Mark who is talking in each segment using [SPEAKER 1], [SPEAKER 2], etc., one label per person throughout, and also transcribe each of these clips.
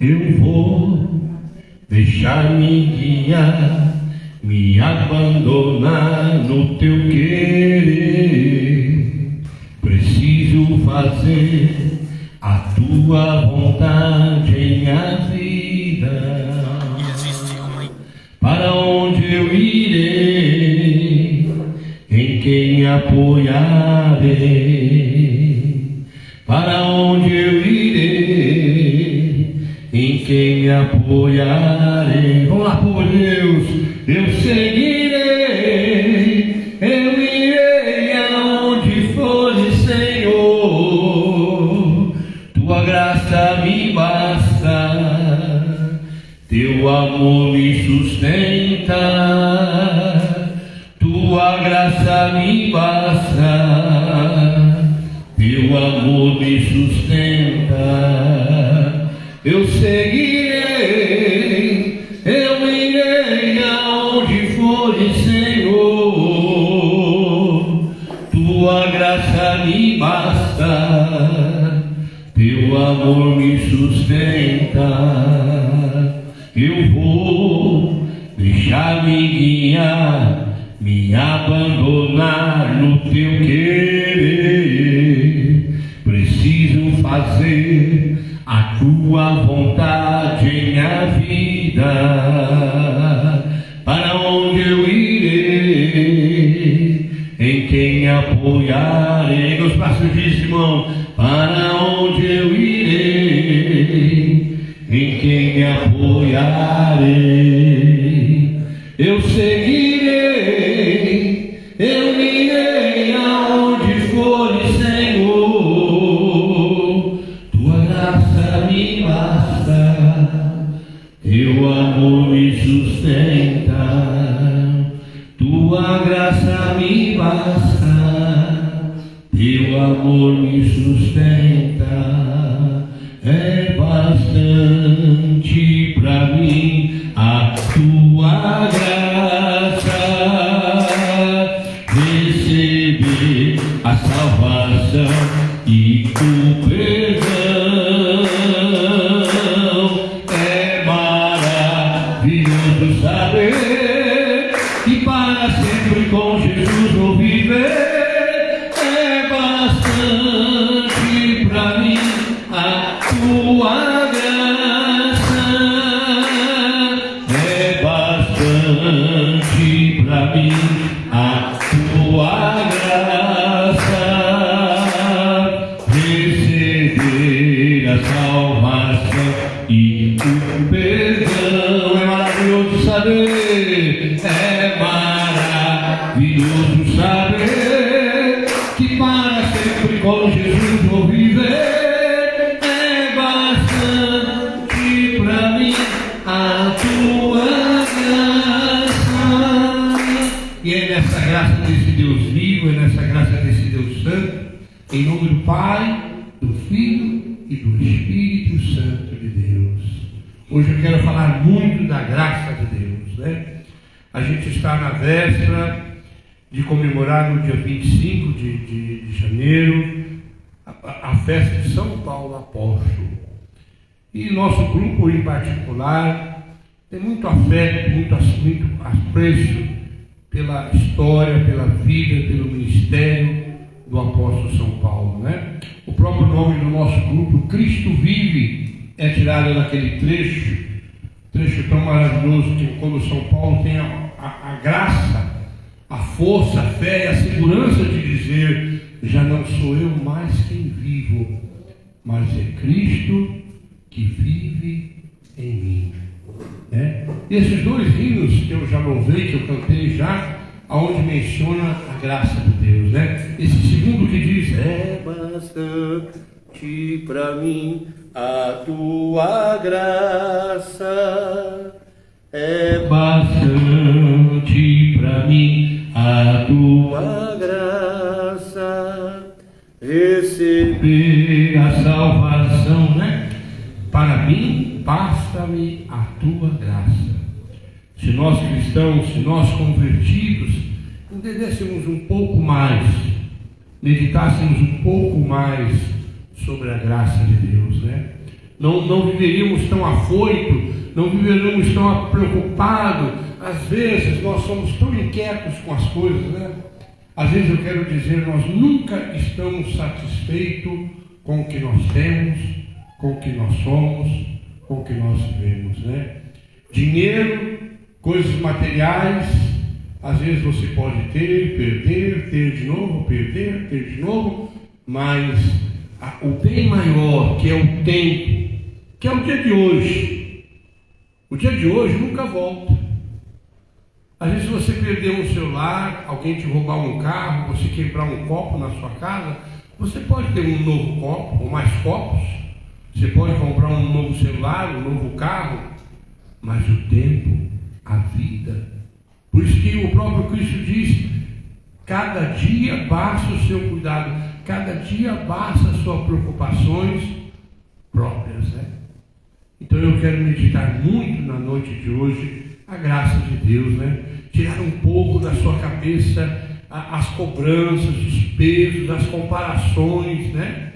[SPEAKER 1] Eu vou deixar-me guiar, me abandonar no teu querer. Preciso fazer a tua vontade em minha vida. Para onde eu irei, em quem me apoiarei? Para onde eu irei, em quem me apoiarei? Vamos lá, por Deus, eu seguirei, eu irei aonde for, Senhor. Tua graça me basta, teu amor me sustenta. Tua graça me basta, teu amor me sustenta. Eu seguirei, eu irei aonde for, Senhor. Tua graça me basta, teu amor me sustenta. Eu vou deixar-me guiar, me abandonar no teu querer. Preciso fazer a tua vontade em minha vida. Para onde eu irei, em quem me apoiarei? Meus braços dizem, irmão, para onde eu irei, em quem me apoiarei? Eu seguirei, eu irei aonde for, Senhor. Tua graça me basta, teu amor me sustenta. Tua graça me basta, teu amor me sustenta. É bastante pra mim a tua graça, receber a salvação e o perdão. É maravilhoso saber que para sempre com Jesus vou viver. É bastante pra mim a tua graça, é bastante pra mim a tua graça, receber a salvação e o perdão. É maravilhoso saber, é maravilhoso saber que para sempre com Jesus vou viver. E é nessa graça desse Deus vivo, é nessa graça desse Deus Santo, em nome do Pai, do Filho e do Espírito Santo de Deus. Hoje eu quero falar muito da graça de Deus, né? A gente está na véspera de comemorar no dia 25 de janeiro a festa de São Paulo Apóstolo. E nosso grupo em particular tem muito afeto, muito apreço pela história, pela vida, pelo ministério do apóstolo São Paulo, né? O próprio nome do nosso grupo, Cristo Vive, é tirado daquele trecho tão maravilhoso que quando São Paulo tem a graça, a força, a fé e a segurança de dizer: já não sou eu mais quem vivo, mas é Cristo que vive em mim. E esses dois hinos que eu já louvei, que eu cantei já, aonde menciona a graça de Deus, né? Esse segundo que diz: é bastante para mim a tua graça, é bastante para mim a tua graça, receber a salvação, né? Para mim basta-me a tua graça. Se nós cristãos, se nós convertidos, entendêssemos um pouco mais, meditássemos um pouco mais sobre a graça de Deus, né? não viveríamos tão afoito, não viveríamos tão preocupados. Às vezes nós somos tão inquietos com as coisas, né? Às vezes eu quero dizer, nós nunca estamos satisfeitos com o que nós temos, com o que nós somos, com o que nós vivemos, né? Dinheiro, coisas materiais, às vezes você pode ter de novo, perder, ter de novo, mas o bem maior, que é o tempo, que é o dia de hoje. O dia de hoje nunca volta. Às vezes você perder um celular, alguém te roubar um carro, você quebrar um copo na sua casa, você pode ter um novo copo, ou mais copos, você pode comprar um novo celular, um novo carro, mas o tempo, a vida. Por isso que o próprio Cristo diz, cada dia basta o seu cuidado, cada dia basta as suas preocupações próprias, né? Então eu quero meditar muito na noite de hoje a graça de Deus, né? Tirar um pouco da sua cabeça as cobranças, os pesos, as comparações, né?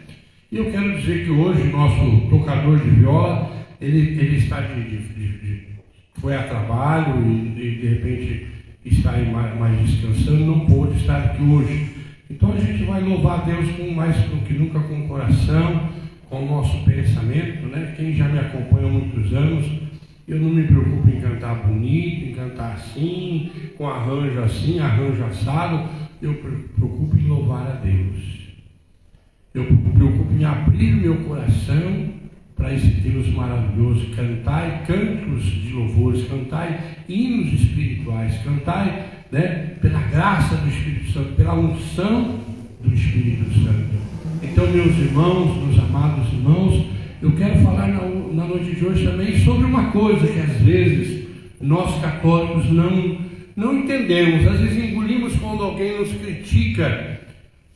[SPEAKER 1] E eu quero dizer que hoje nosso tocador de viola, ele está foi a trabalho e de repente está aí mais descansando, não pôde estar aqui hoje. Então a gente vai louvar a Deus com mais do que nunca com o coração, com o nosso pensamento, né? Quem já me acompanha há muitos anos, eu não me preocupo em cantar bonito, em cantar assim, com arranjo assim, arranjo assado. Eu preocupo em louvar a Deus. Eu me preocupo em abrir meu coração para esse Deus maravilhoso. Cantai cânticos de louvores, cantai hinos espirituais, cantai, né, pela graça do Espírito Santo, pela unção do Espírito Santo. Então, meus irmãos, meus amados irmãos, eu quero falar na noite de hoje também sobre uma coisa que às vezes nós católicos não entendemos. Às vezes engolimos quando alguém nos critica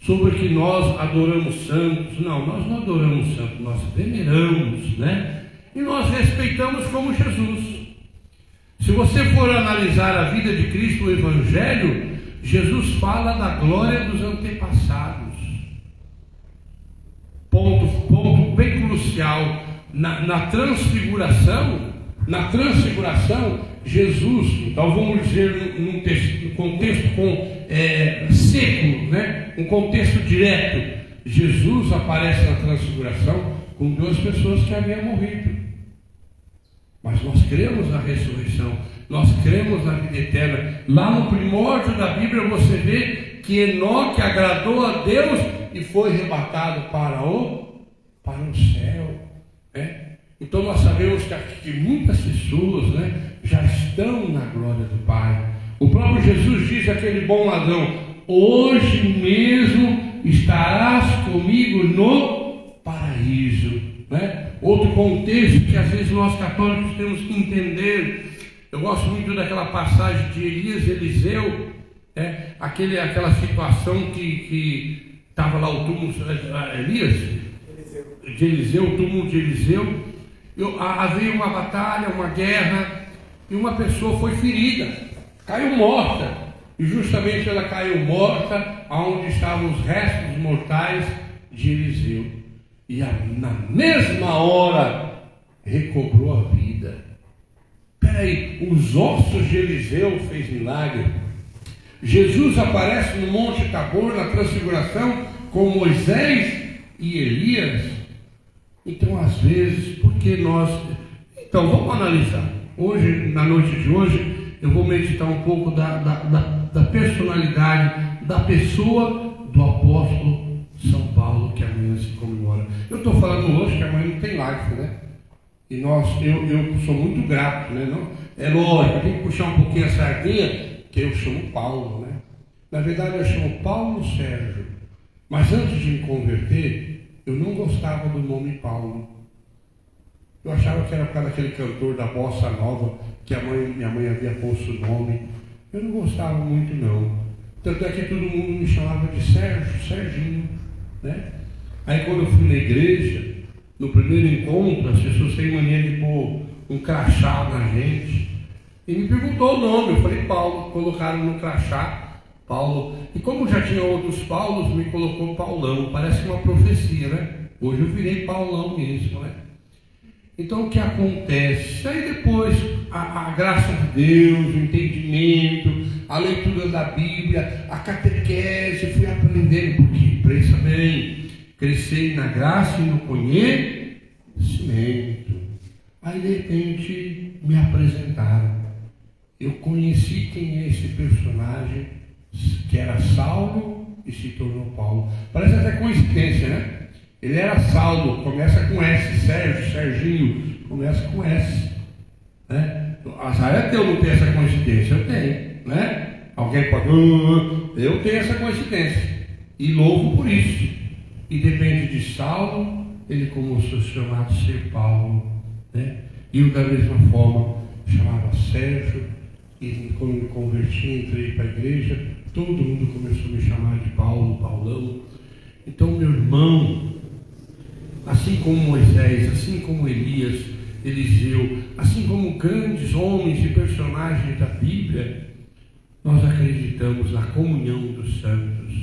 [SPEAKER 1] sobre que nós adoramos santos. Não, nós não adoramos santos, nós veneramos, né? E nós respeitamos como Jesus. Se você for analisar a vida de Cristo, o Evangelho, Jesus fala da glória dos antepassados. Ponto bem crucial. Na transfiguração, Jesus, então vamos dizer num contexto seco, né? Um contexto direto, Jesus aparece na transfiguração com duas pessoas que haviam morrido. Mas nós cremos na ressurreição, nós cremos na vida eterna. Lá no primórdio da Bíblia você vê que Enoque agradou a Deus e foi arrebatado para o céu, né? Então nós sabemos que muitas pessoas, né, já estão na glória do Pai. O próprio Jesus diz àquele bom ladrão: hoje mesmo estarás comigo no paraíso, né? Outro contexto que às vezes nós católicos temos que entender. Eu gosto muito daquela passagem de Elias e Eliseu, né? Aquela situação que estava lá o túmulo de Eliseu, o túmulo de Eliseu. Havia uma batalha, uma guerra, e uma pessoa foi ferida, caiu morta, e justamente ela caiu morta onde estavam os restos mortais de Eliseu, e na mesma hora recobrou a vida. Peraí, os ossos de Eliseu fez milagre. Jesus aparece no Monte Tabor na transfiguração com Moisés e Elias. Então, às vezes, porque nós... Então, vamos analisar. Hoje, na noite de hoje, eu vou meditar um pouco da personalidade, da pessoa do apóstolo São Paulo, que amanhã se comemora. Eu estou falando hoje que amanhã não tem live, né? E eu sou muito grato, né? Não, é lógico, eu tenho que puxar um pouquinho a sardinha, que eu chamo Paulo, né? Na verdade, eu chamo Paulo Sérgio. Mas antes de me converter, eu não gostava do nome Paulo. Eu achava que era por causa daquele cantor da bossa nova, que minha mãe havia posto o nome. Eu não gostava muito, não. Tanto é que todo mundo me chamava de Sérgio, Serginho, né? Aí quando eu fui na igreja, no primeiro encontro, as pessoas têm mania de pôr um crachá na gente. E me perguntou o nome, eu falei Paulo. Colocaram no crachá Paulo, e como já tinha outros Paulos, me colocou Paulão. Parece uma profecia, né? Hoje eu virei Paulão mesmo, né? Então o que acontece? Aí depois a graça de Deus, o entendimento, a leitura da Bíblia, a catequese, fui aprendendo, porque pensa bem, crescer na graça e no conhecimento. Aí de repente me apresentaram. Eu conheci quem é esse personagem, que era Saulo e se tornou Paulo. Parece até coincidência, né? Ele era Saulo, começa com S, Sérgio, Serginho, começa com S. Né? Azar eu não tenho essa coincidência, eu tenho. Né? Alguém pode, eu tenho essa coincidência. E louvo por isso. E depende de Saulo, ele começou a se chamar de ser Paulo. Né? E eu da mesma forma chamava Sérgio. E quando me converti, entrei para a igreja, todo mundo começou a me chamar de Paulo, Paulão. Então, meu irmão, assim como Moisés, assim como Elias, Eliseu, assim como grandes homens e personagens da Bíblia, nós acreditamos na comunhão dos santos.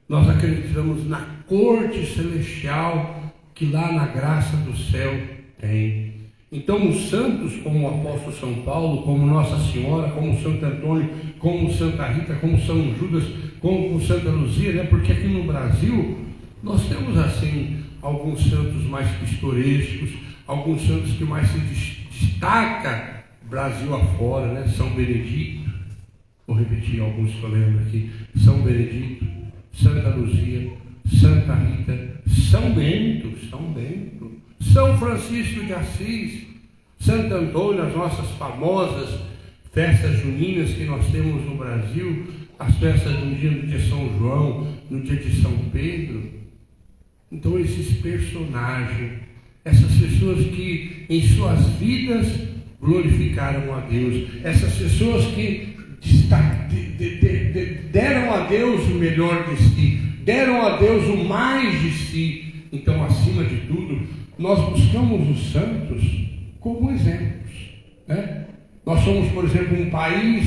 [SPEAKER 1] Nós acreditamos na corte celestial que lá na graça do céu tem. Então os santos, como o apóstolo São Paulo, como Nossa Senhora, como Santo Antônio, como Santa Rita, como São Judas, como Santa Luzia, né? Porque aqui no Brasil nós temos assim alguns santos mais pistorescos, alguns santos que mais se destaca Brasil afora, né? São Benedito, vou repetir alguns que eu lembro aqui: São Benedito, Santa Luzia, Santa Rita, São Bento, São Francisco de Assis, Santo Antônio, as nossas famosas festas juninas que nós temos no Brasil, as festas no dia de São João, no dia de São Pedro. Então esses personagens, essas pessoas que em suas vidas glorificaram a Deus, essas pessoas que deram a Deus o melhor de si, deram a Deus o mais de si. Então, acima de tudo, nós buscamos os santos como exemplos. Né? Nós somos, por exemplo, um país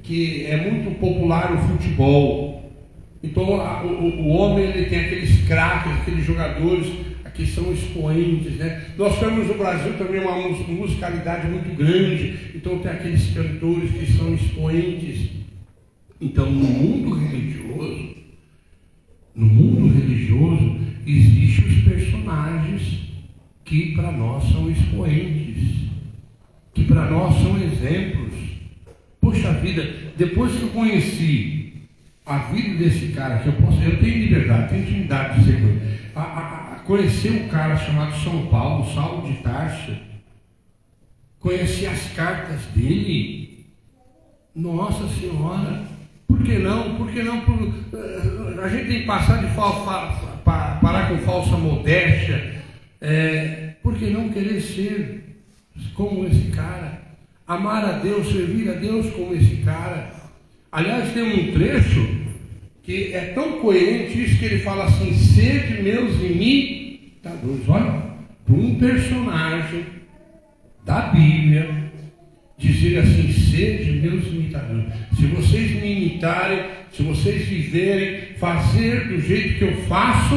[SPEAKER 1] que é muito popular o futebol. Então, o homem ele tem aqueles craques, aqueles jogadores que são expoentes. Né? Nós temos no Brasil também uma musicalidade muito grande. Então, tem aqueles cantores que são expoentes. Então, no mundo religioso, existem os personagens que para nós são expoentes, que para nós são exemplos. Poxa vida, depois que eu conheci a vida desse cara, que eu tenho liberdade, tenho intimidade de ser com ele, conhecer um cara chamado São Paulo, Saulo de Tarso, conhecer as cartas dele, nossa Senhora, por que não? A gente tem que passar de parar com falsa modéstia. Por que não querer ser como esse cara? Amar a Deus, servir a Deus como esse cara. Aliás, tem um trecho que é tão coerente isso, que ele fala assim: sede meus imitadores. Olha, para um personagem da Bíblia dizer assim: sede meus imitadores. Se vocês me imitarem, se vocês viverem, fazer do jeito que eu faço,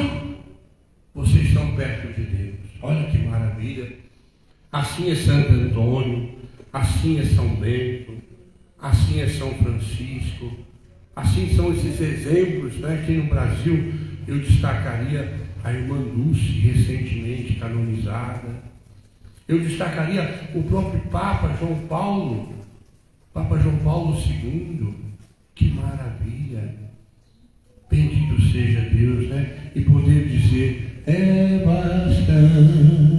[SPEAKER 1] vocês estão perto de Deus. Olha que maravilha. Assim é Santo Antônio, assim é São Bento, assim é São Francisco, assim são esses exemplos, né? Aqui no Brasil eu destacaria a irmã Dulce, recentemente canonizada. Eu destacaria o próprio Papa João Paulo II. Que maravilha! Bendito seja Deus, né? E poder dizer: é bastante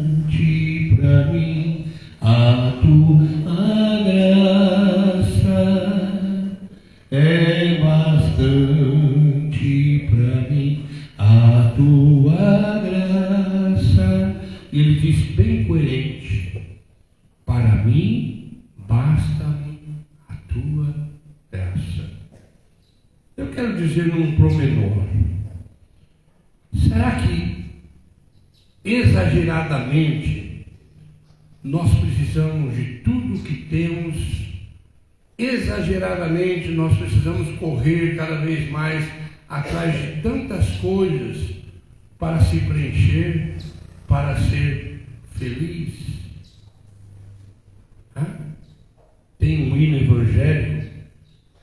[SPEAKER 1] para mim a tua graça, é bastante para mim a tua graça. E ele diz bem coerente: para mim basta-me a tua graça. Eu quero dizer num promenor: será que exageradamente nós precisamos de tudo que temos? Exageradamente nós precisamos correr cada vez mais atrás de tantas coisas para se preencher, para ser feliz? feliz? Tem um hino evangélico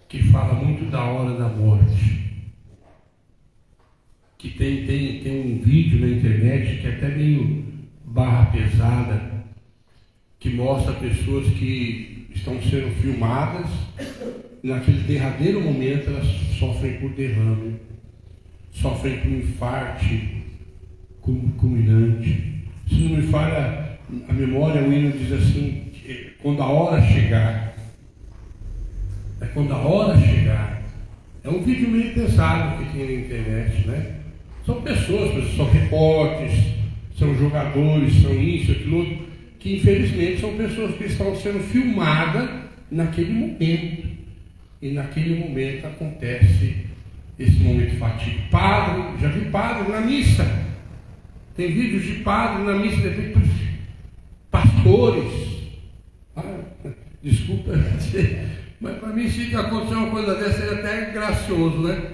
[SPEAKER 1] que fala muito da hora da morte. Que tem um vídeo na internet que é até meio barra pesada, que mostra pessoas que estão sendo filmadas, e naquele derradeiro momento elas sofrem por derrame, sofrem por infarto culminante. Se não me falha a memória, o hino diz assim: quando a hora chegar, quando a hora chegar. É um vídeo meio pesado que tem na internet, né? São pessoas, são repórteres, são jogadores, são isso, aquilo outro, que infelizmente são pessoas que estão sendo filmadas naquele momento. E naquele momento acontece esse momento fatídico. Padre, já vi padre na missa. Tem vídeos de padre na missa, depois pastores. Desculpa, mas para mim, se acontecer uma coisa dessa, é até gracioso, né?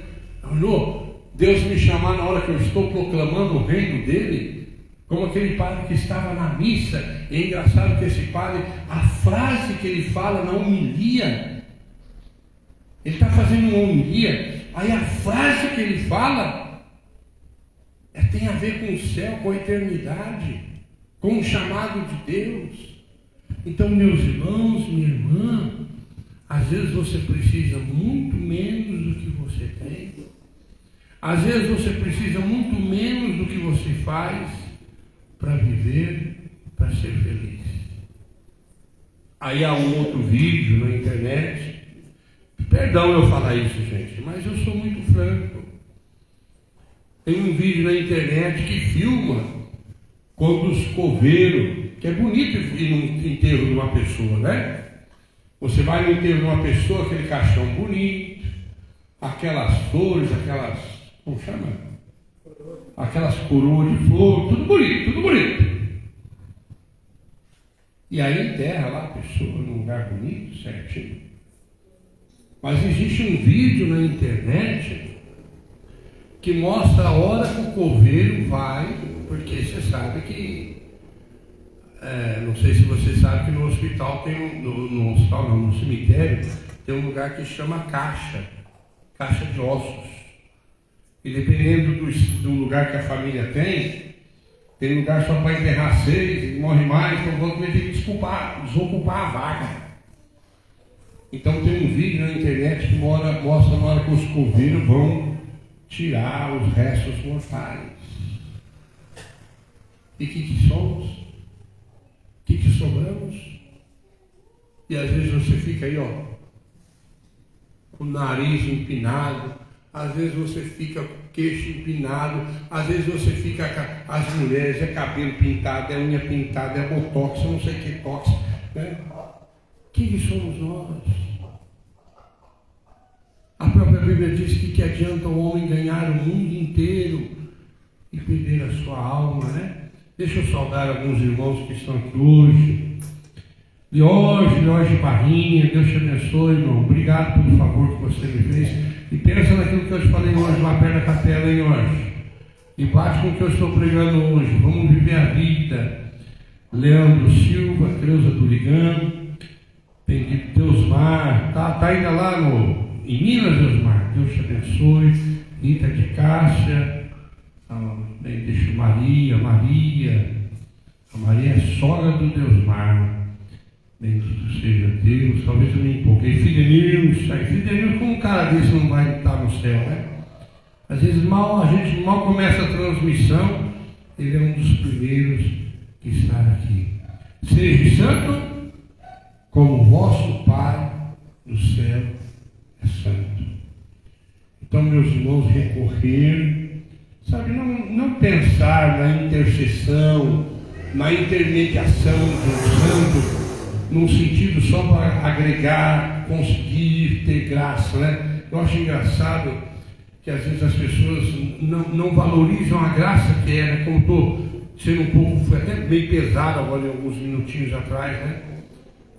[SPEAKER 1] Não, Deus me chamar na hora que eu estou proclamando o reino dele, como aquele padre que estava na missa. É engraçado que esse padre, a frase que ele fala na homilia, ele está fazendo uma homilia, aí a frase que ele fala tem a ver com o céu, com a eternidade, com o chamado de Deus. Então, meus irmãos, minha irmã, às vezes você precisa muito menos do que você tem. Às vezes você precisa muito menos do que você faz para viver, para ser feliz. Aí há um outro vídeo na internet. Perdão eu falar isso, gente, mas eu sou muito franco. Tem um vídeo na internet que filma quando os coveiros, que é bonito ir no enterro de uma pessoa, né? Você vai no enterro de uma pessoa, aquele caixão bonito, aquelas flores, aquelas, como chama? Aquelas coroas de flor, tudo bonito, tudo bonito. E aí enterra lá a pessoa num lugar bonito, certinho. Mas existe um vídeo na internet que mostra a hora que o coveiro vai, porque você sabe que, não sei se você sabe que no hospital tem no cemitério, tem um lugar que chama caixa de ossos. E dependendo do lugar que a família tem lugar só para enterrar 6, e morre mais, então vão ter que desocupar a vaga. Então tem um vídeo na internet que mostra na hora que os coveiros vão tirar os restos mortais. E o que somos? O que sobramos? E às vezes você fica aí, com o nariz empinado, às vezes você fica com o queixo empinado, às vezes você fica com as mulheres, é cabelo pintado, é unha pintada, é botox, não sei que tox, né? Que somos nós? A própria Bíblia diz que adianta o homem ganhar o mundo inteiro e perder a sua alma, né? Deixa eu saudar alguns irmãos que estão aqui hoje. Jorge Barrinha, Deus te abençoe, irmão. Obrigado pelo favor que você me fez. E pensa naquilo que eu te falei hoje lá perto da capela, hein, Jorge? E bate com o que eu estou pregando hoje. Vamos viver a vida. Leandro Silva, Creuza Durigano, bendito Deusmar, tá ainda lá em Minas, Deusmar. Deus te abençoe. Rita de Cássia, bendito Maria. A Maria é sogra do Deusmar. Bendito seja Deus. Talvez eu me empolguei. Fidenilson, como um cara desse não vai estar no céu, né? Às vezes a gente mal começa a transmissão, ele é um dos primeiros que está aqui. Seja santo, como o vosso Pai do céu é santo. Então, meus irmãos, recorrer, sabe, não pensar na intercessão, na intermediação do santo, num sentido só para agregar, conseguir ter graça, né? Eu acho engraçado que às vezes as pessoas não valorizam a graça que é, né? Como estou sendo um pouco, foi até bem pesado agora, alguns minutinhos atrás, né?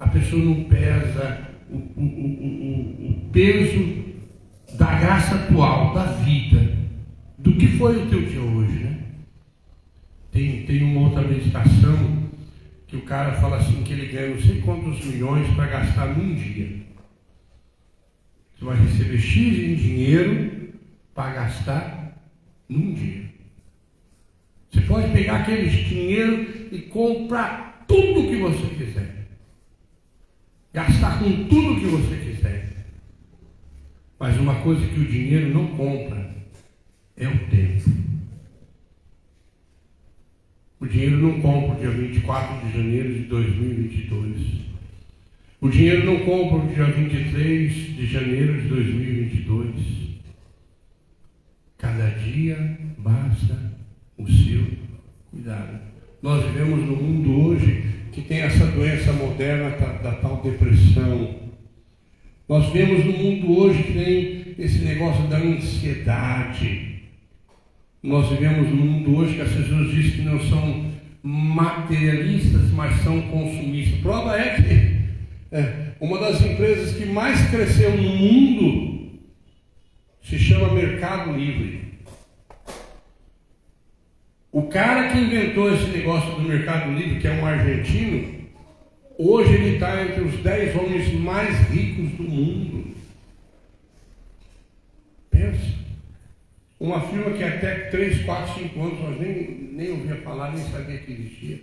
[SPEAKER 1] A pessoa não pesa o peso da graça atual, da vida, do que foi o teu dia hoje, né? Tem uma outra meditação cara fala assim que ele ganha não sei quantos milhões para gastar num dia. Você vai receber X em dinheiro para gastar num dia. Você pode pegar aquele dinheiro e comprar tudo que você quiser. Gastar com tudo que você quiser. Mas uma coisa que o dinheiro não compra é o tempo. O dinheiro não compra o dia 24 de janeiro de 2022. O dinheiro não compra o dia 23 de janeiro de 2022. Cada dia basta o seu cuidado. Nós vivemos num mundo hoje que tem essa doença moderna da tal depressão. Nós vivemos num mundo hoje que tem esse negócio da ansiedade. Nós vivemos num mundo hoje que as pessoas dizem que não são materialistas, mas são consumistas. Prova é que uma das empresas que mais cresceu no mundo se chama Mercado Livre. O cara que inventou esse negócio do Mercado Livre, que é um argentino, hoje ele está entre os 10 homens mais ricos do mundo. Pensa. Uma firma que até 3, 4, 5 anos nós nem ouvia falar, nem sabia que existia.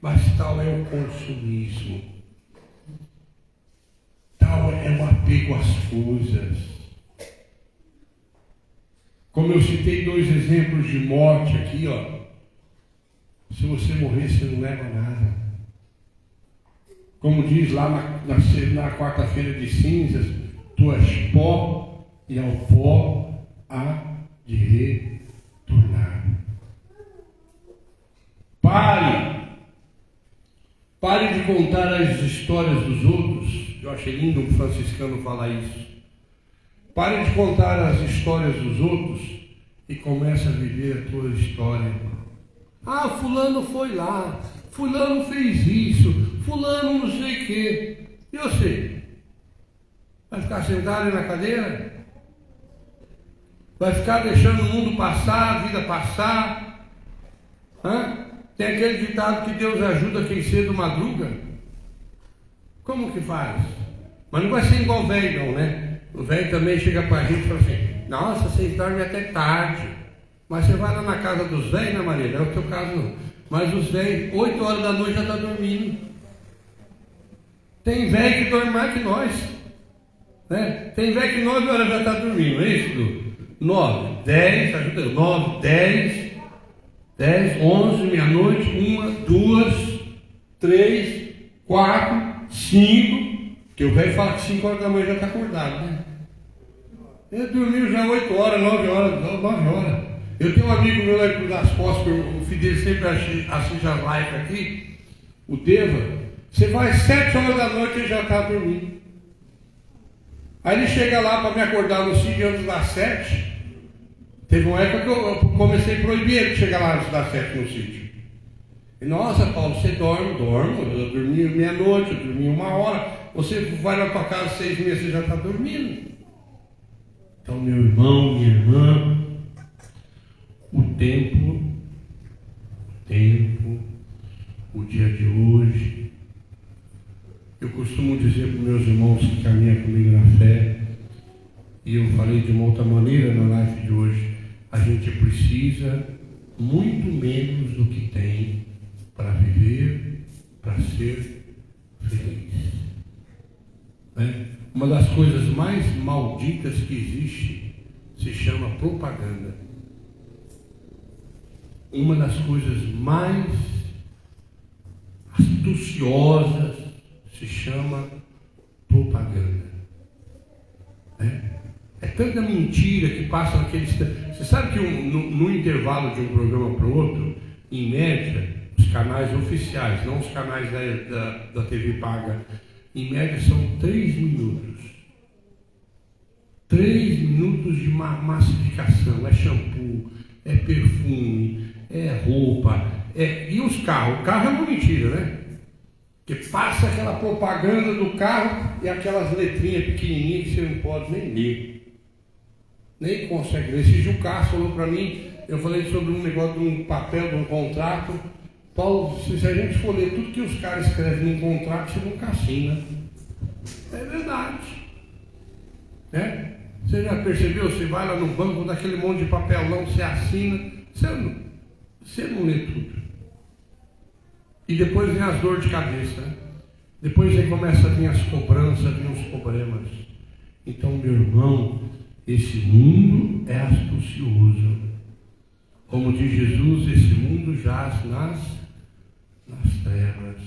[SPEAKER 1] Mas tal é o consumismo. Tal é o apego às coisas. Como eu citei 2 exemplos de morte aqui, ó. Se você morrer, você não leva nada. Como diz lá na quarta-feira de cinzas, tu és pó e ao pó há de retornar. Pare de contar as histórias dos outros. Eu achei lindo um franciscano falar isso. Pare de contar as histórias dos outros e comece a viver a tua história. Ah, fulano foi lá, fulano fez isso, fulano não sei o quê. Eu sei. Vai ficar sentado aí na cadeira? Vai ficar deixando o mundo passar, a vida passar? Tem aquele ditado que Deus ajuda quem cedo madruga. Como que faz? Mas não vai ser igual o velho não, né? O velho também chega para a gente e fala assim: nossa, vocês dormem até tarde. Mas você vai lá na casa dos velhos, né, Maria? Não é o teu caso não. Mas os velhos, 8 horas da noite já está dormindo. Tem velho que dorme mais que nós. Né? Tem velho que 9 horas já está dormindo, não é isso, Dudu? 9, 10, ajuda eu, 9, 10, 11, meia-noite, 1, 2, 3, 4, 5. Porque o velho fala que 5 horas da manhã já está acordado, né? Ele dormiu já 8 horas, 9 horas. Eu tenho um amigo meu lá em Cruz das Costas, o filho dele sempre assiste as lives aqui, o Deva. Você vai 7 horas da noite e ele já está dormindo. Aí ele chega lá para me acordar no sítio antes das 7. Teve uma época que eu comecei a proibir ele de chegar lá antes das 7 no sítio. E, nossa, Paulo, você dorme? Dormo. Eu dormi meia-noite, eu dormi 1 hora. Você vai na tua casa 6h30, você já está dormindo. Então, meu irmão, minha irmã, o dia de hoje, eu costumo dizer para os meus irmãos que caminham comigo na fé, e eu falei de uma outra maneira na live de hoje, a gente precisa muito menos do que tem para viver, para ser feliz. Né? Uma das coisas mais malditas que existe se chama propaganda. Uma das coisas mais astuciosas se chama propaganda. É tanta mentira que passa naqueles... Você sabe que no intervalo de um programa para o outro, em média, os canais oficiais, não os canais da TV paga, em média são 3 minutos. 3 minutos de massificação. É shampoo, é perfume, é roupa, e os carros? O carro é uma mentira, né? Porque passa aquela propaganda do carro e aquelas letrinhas pequenininhas que você não pode nem ler. Nem consegue ler. Esse dia o Cássio falou para mim, eu falei sobre um negócio de um papel, de um contrato, Paulo, se a gente for ler tudo que os caras escrevem num contrato, você nunca assina. É verdade. Né? Você já percebeu? Você vai lá no banco, daquele monte de papelão, você assina, você não lê tudo. E depois vem as dores de cabeça. Né? Depois aí começa a vir as cobranças, vem os problemas. Então, meu irmão, esse mundo é astucioso. Como diz Jesus, esse mundo jaz nas trevas.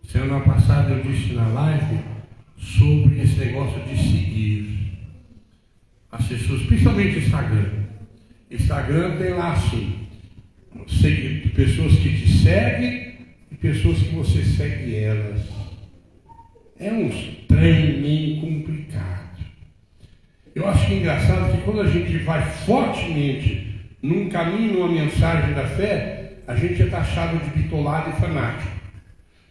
[SPEAKER 1] Semana passada eu disse na live sobre esse negócio de seguir as pessoas, principalmente Instagram. Instagram tem lá assim, pessoas que te seguem e pessoas que você segue elas. É um trem meio complicado. Eu acho engraçado que quando a gente vai fortemente num caminho, numa mensagem da fé, a gente é taxado de bitolado e fanático.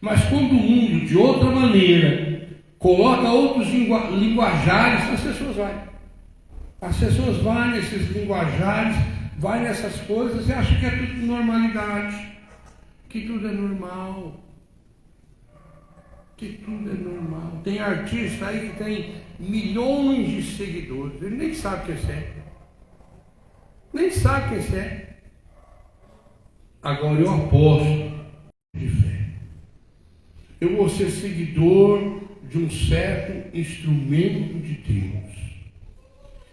[SPEAKER 1] Mas quando o mundo, de outra maneira, coloca outros linguajares, as pessoas vão. As pessoas vão nesses linguajares, vão nessas coisas e acham que é tudo normalidade, que tudo é normal. Que tudo é normal. Tem artista aí que tem milhões de seguidores, ele nem sabe quem é. Nem sabe quem é. Agora eu aposto de fé. Eu vou ser seguidor de um certo instrumento de Deus.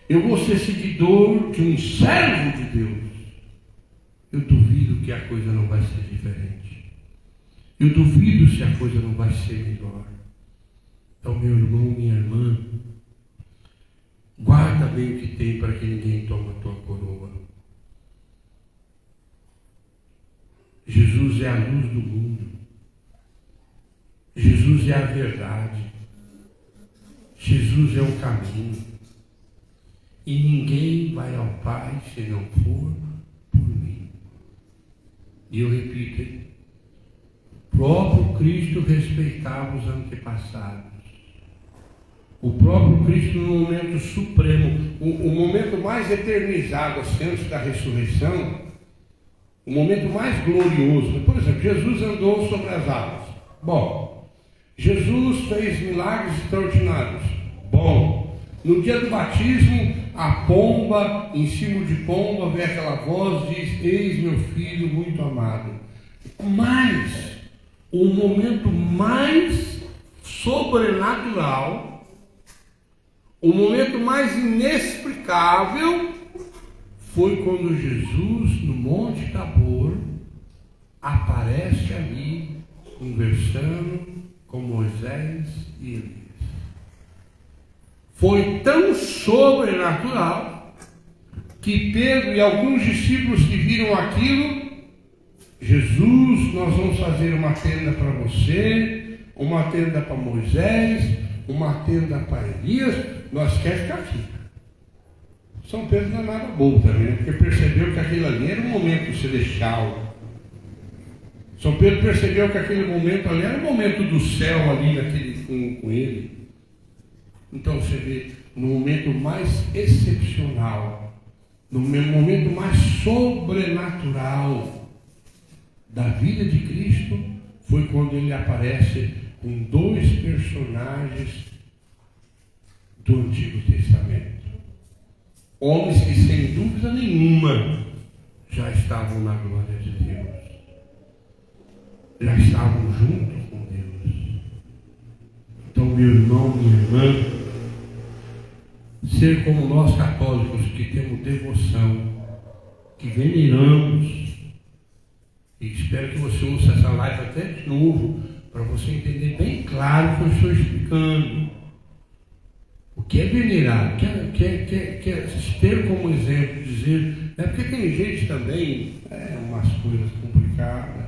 [SPEAKER 1] Eu vou ser seguidor de um servo de Deus. Eu duvido que a coisa não vai ser diferente. Eu duvido se a coisa não vai ser melhor. Então, meu irmão, minha irmã, guarda bem o que tem para que ninguém tome a tua coroa. Jesus é a luz do mundo. Jesus é a verdade. Jesus é o caminho. E ninguém vai ao Pai se não for por mim. E eu repito, hein? O próprio Cristo respeitava os antepassados. O próprio Cristo, no momento supremo, o momento mais eternizado, antes da ressurreição, o momento mais glorioso. Por exemplo, Jesus andou sobre as águas. Bom. Jesus fez milagres extraordinários. Bom. No dia do batismo, a pomba, em cima de pomba, vem aquela voz e diz: eis meu filho muito amado. Mas o momento mais sobrenatural, o momento mais inexplicável, foi quando Jesus, no Monte Tabor, aparece ali, conversando com Moisés e Elias. Foi tão sobrenatural que Pedro e alguns discípulos que viram aquilo: Jesus, nós vamos fazer uma tenda para você, uma tenda para Moisés, uma tenda para Elias, nós queremos ficar aqui. São Pedro não é nada bobo também, né? Porque percebeu que aquilo ali era um momento celestial. São Pedro percebeu que aquele momento ali era o momento do céu ali com ele. Então você vê, no momento mais excepcional, no momento mais sobrenatural da vida de Cristo, foi quando ele aparece com dois personagens do Antigo Testamento. Homens que, sem dúvida nenhuma, já estavam na glória de Deus. Já estavam juntos com Deus. Então, meu irmão, minha irmã, ser como nós católicos, que temos devoção, que veneramos, e espero que você ouça essa live até de novo, para você entender bem claro o que eu estou explicando. O que é venerar? O que é ter como exemplo, dizer, porque tem gente também, umas coisas complicadas,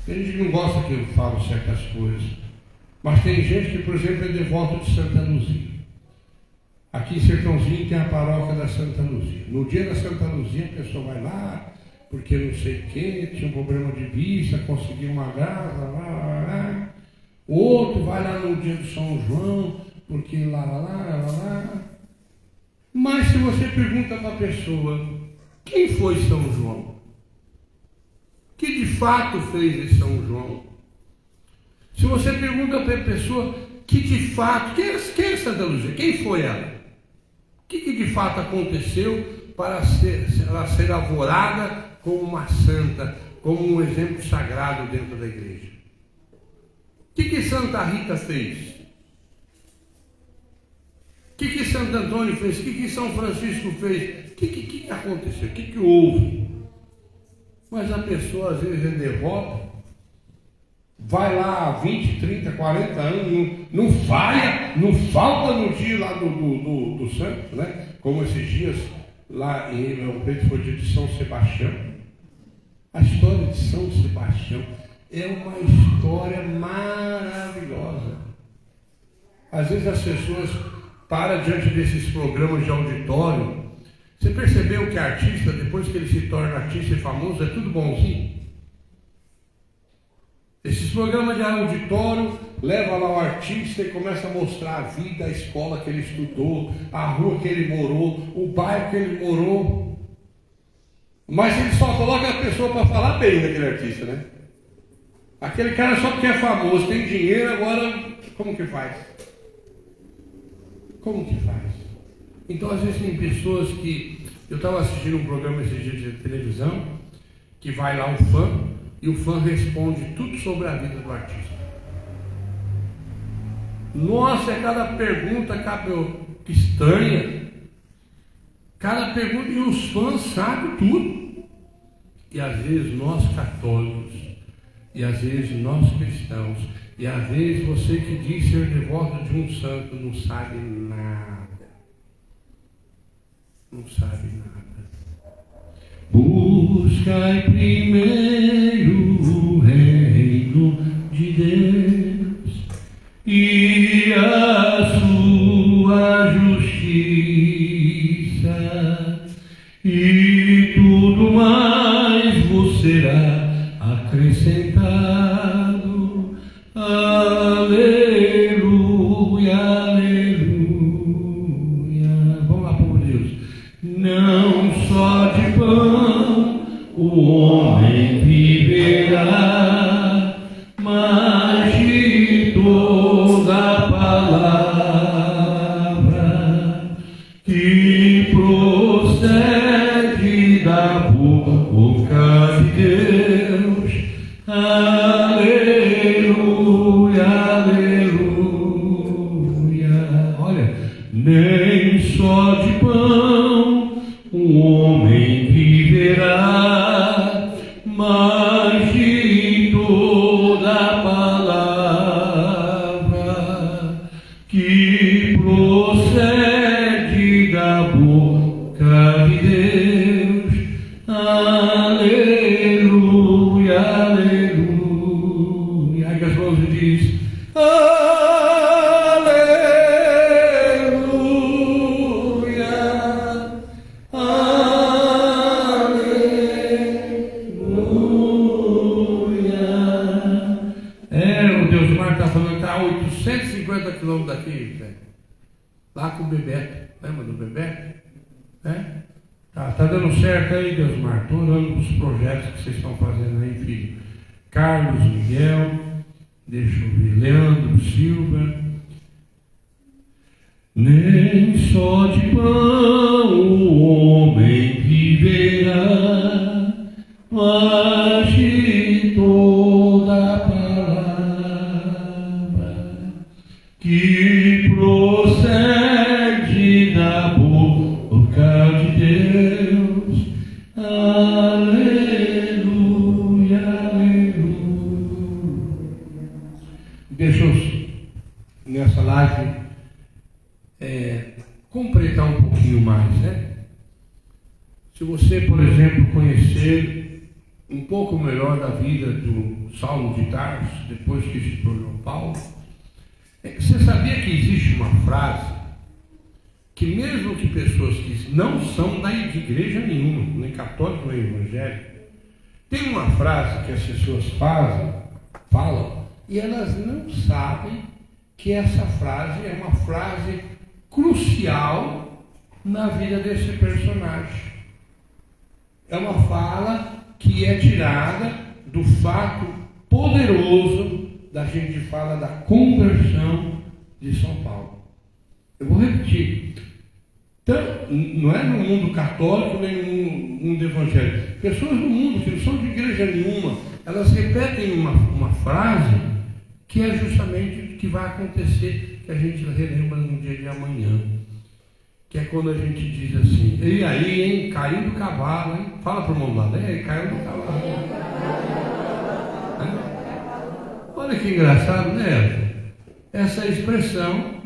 [SPEAKER 1] tem gente que não gosta que eu falo certas coisas, mas tem gente que, por exemplo, é devoto de Santa Luzia. Aqui em Sertãozinho tem a paróquia da Santa Luzia. No dia da Santa Luzia a pessoa vai lá, porque não sei o que, tinha um problema de vista, conseguiu uma graça, lá. O outro vai lá no dia do São João, porque lá. Mas se você pergunta para a pessoa: quem foi São João? que de fato fez em São João. Se você pergunta para a pessoa que de fato, quem é Santa Luzia? Quem foi ela? O que de fato aconteceu para ela ser arvorada como uma santa, como um exemplo sagrado dentro da igreja? O que Santa Rita fez? O que Santo Antônio fez? O que São Francisco fez? O que aconteceu? O que houve? Mas a pessoa às vezes é devota, vai lá há 20, 30, 40 anos, não falta no dia lá do santo, né? Como esses dias lá em Ribeirão Preto foi dia de São Sebastião. A história de São Sebastião é uma história maravilhosa. Às vezes as pessoas param diante desses programas de auditório. Você percebeu que artista, depois que ele se torna artista e famoso, é tudo bonzinho? Esses programas de auditório levam lá o artista e começa a mostrar a vida, a escola que ele estudou, a rua que ele morou, o bairro que ele morou. Mas ele só coloca a pessoa para falar bem daquele artista, né? Aquele cara só porque é famoso, tem dinheiro, agora como que faz? Como que faz? Então às vezes tem pessoas que... Eu estava assistindo um programa esses dias de televisão, que vai lá o fã, e o fã responde tudo sobre a vida do artista. Nossa, é cada pergunta estranha. Cada pergunta, e os fãs sabem tudo. E às vezes nós católicos, e às vezes nós cristãos, e às vezes você que diz ser devoto de um santo não sabe nada. Não sabe nada. Buscai primeiro o reino de Deus e a sua justiça, e tudo mais vos será acrescentado. Aleluia, aleluia. Vamos lá, povo de Deus. Não só de pão o homem viverá, mas de toda palavra que procede da boca de Deus. Aleluia, aleluia. Olha, nem só de pão o homem viverá, mas de toda palavra que procede da boca de Deus. Aleluia, aleluia. Aí que as mãos diz, quilômetros daqui, velho. Lá com o Bebeto. Lembra do Bebeto? Tá dando certo aí, Deusmar. Estou olhando os projetos que vocês estão fazendo aí, filho. Carlos, Miguel, deixa eu ver, Leandro Silva. Nem só de pão o homem viverá, mas de toda palavra que procede da boca de Deus. Aleluia, aleluia. Deixa eu, nessa live, completar um pouquinho mais, né? Se você, por exemplo, conhecer um pouco melhor da vida do Saulo de Tarso, depois que se tornou Paulo, você sabia que existe uma frase que mesmo que pessoas que não são de igreja nenhuma, nem católico nem evangélico, tem uma frase que as pessoas falam, e elas não sabem que essa frase é uma frase crucial na vida desse personagem. É uma fala que é tirada do fato poderoso da gente falar da conversão de São Paulo. Eu vou repetir. Então, não é no mundo católico nem no mundo evangélico. Pessoas do mundo que não são de igreja nenhuma, elas repetem uma frase que é justamente o que vai acontecer, que a gente relembra no dia de amanhã. Que é quando a gente diz assim: e aí, hein? Caiu do cavalo, hein? Fala para o irmão lá, caiu do cavalo. Olha que engraçado, né? Essa expressão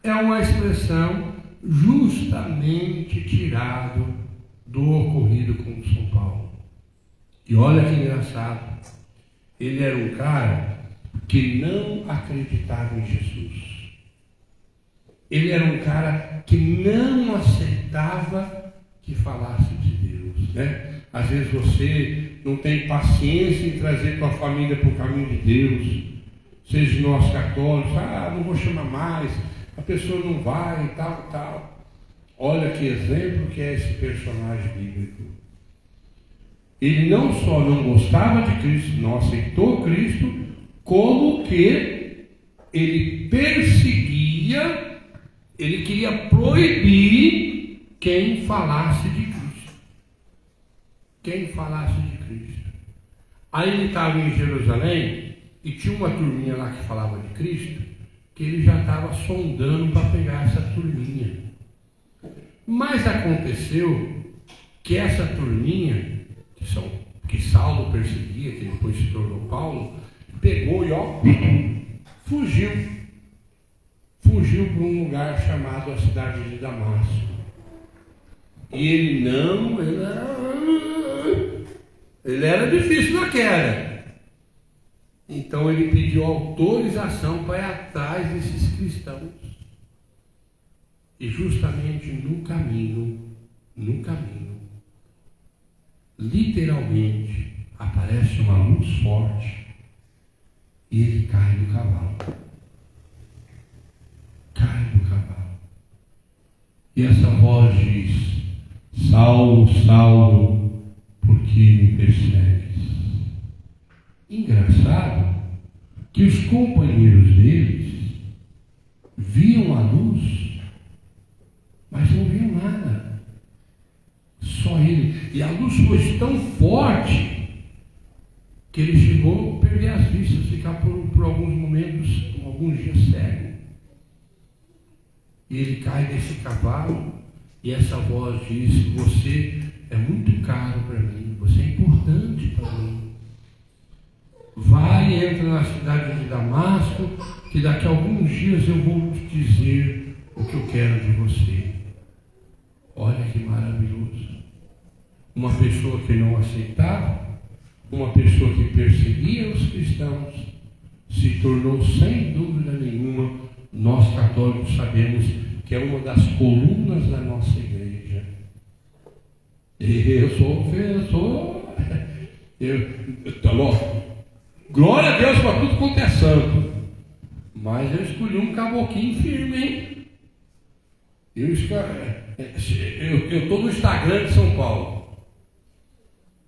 [SPEAKER 1] é uma expressão justamente tirado do ocorrido com São Paulo. E olha que engraçado, ele era um cara que não acreditava em Jesus. Ele era um cara que não aceitava que falasse de Deus, né? Às vezes você não tem paciência em trazer tua família para o caminho de Deus. Seja nós católicos, não vou chamar mais, a pessoa não vai e tal, tal. Olha que exemplo que é esse personagem bíblico. Ele não só não gostava de Cristo, não aceitou Cristo, como que ele perseguia, ele queria proibir quem falasse de Cristo. Quem falasse de Cristo. Aí ele estava em Jerusalém e tinha uma turminha lá que falava de Cristo, que ele já estava sondando para pegar essa turminha. Mas aconteceu que essa turminha, que Saulo perseguia, que depois se tornou Paulo, pegou e fugiu. Fugiu para um lugar chamado a cidade de Damasco. E ele era difícil na queda. Então ele pediu autorização para ir atrás desses cristãos. E justamente no caminho, literalmente, aparece uma luz forte e ele cai do cavalo. Cai do cavalo. E essa voz diz: Saulo, Saulo, por que me persegues? Engraçado que os companheiros deles viam a luz, mas não viam nada. Só ele. E a luz foi tão forte que ele chegou a perder as vistas, ficar por alguns momentos, alguns dias cego. E ele cai desse cavalo e essa voz diz: você é muito caro para mim, você é importante para mim. Vai e entra na cidade de Damasco, que daqui a alguns dias eu vou te dizer o que eu quero de você. Olha que maravilhoso. Uma pessoa que não aceitava, uma pessoa que perseguia os cristãos, se tornou, sem dúvida nenhuma, nós católicos sabemos que é uma das colunas da nossa igreja. Glória a Deus para tudo quanto é santo. Mas eu escolhi um caboclinho firme, hein? Eu estou no Instagram de São Paulo.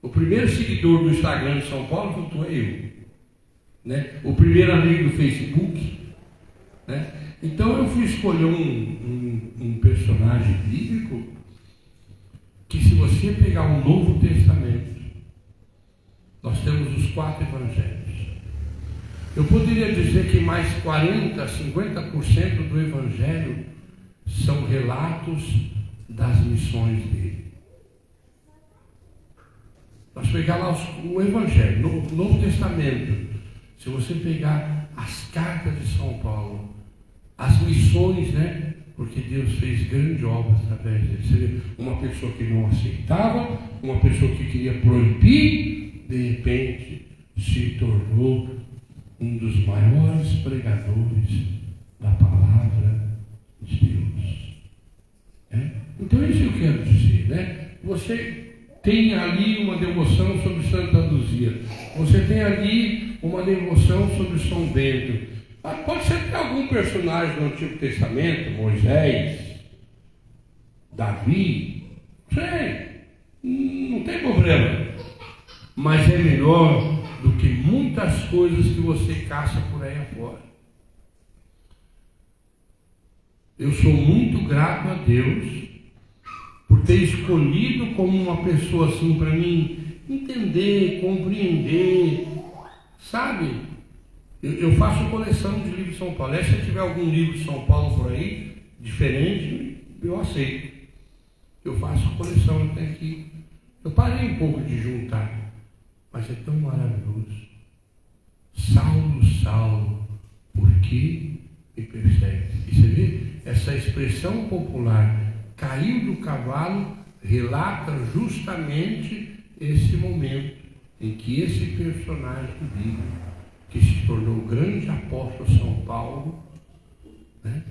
[SPEAKER 1] O primeiro seguidor do Instagram de São Paulo é eu. Né? O primeiro amigo do Facebook. Né? Então eu fui escolher um personagem bíblico que, se você pegar o Novo Testamento, nós temos os 4 evangelhos. Eu poderia dizer que mais 40%, 50% do evangelho são relatos das missões dele. Nós pegar lá o evangelho, no Novo Testamento, se você pegar as cartas de São Paulo, as missões, né? Porque Deus fez grande obra através dele. Você vê, uma pessoa que não aceitava, uma pessoa que queria proibir, de repente se tornou um dos maiores pregadores da palavra de Deus. Então isso eu quero dizer, né? Você tem ali uma devoção sobre Santa Luzia, você tem ali uma devoção sobre São Bento. Pode ser que algum personagem do Antigo Testamento, Moisés, Davi, não tem problema. Mas é melhor do que muitas coisas que você caça por aí afora. Eu sou muito grato a Deus por ter escolhido como uma pessoa assim para mim entender, compreender, sabe? Eu faço coleção de livros de São Paulo. Se tiver algum livro de São Paulo por aí, diferente, eu aceito. Eu faço coleção, eu tenho que... Eu parei um pouco de juntar, mas é tão maravilhoso. Saulo, Saulo, por que me persegue? E você vê, essa expressão popular, caiu do cavalo, relata justamente esse momento em que esse personagem bíblico, que se tornou o grande apóstolo São Paulo, né?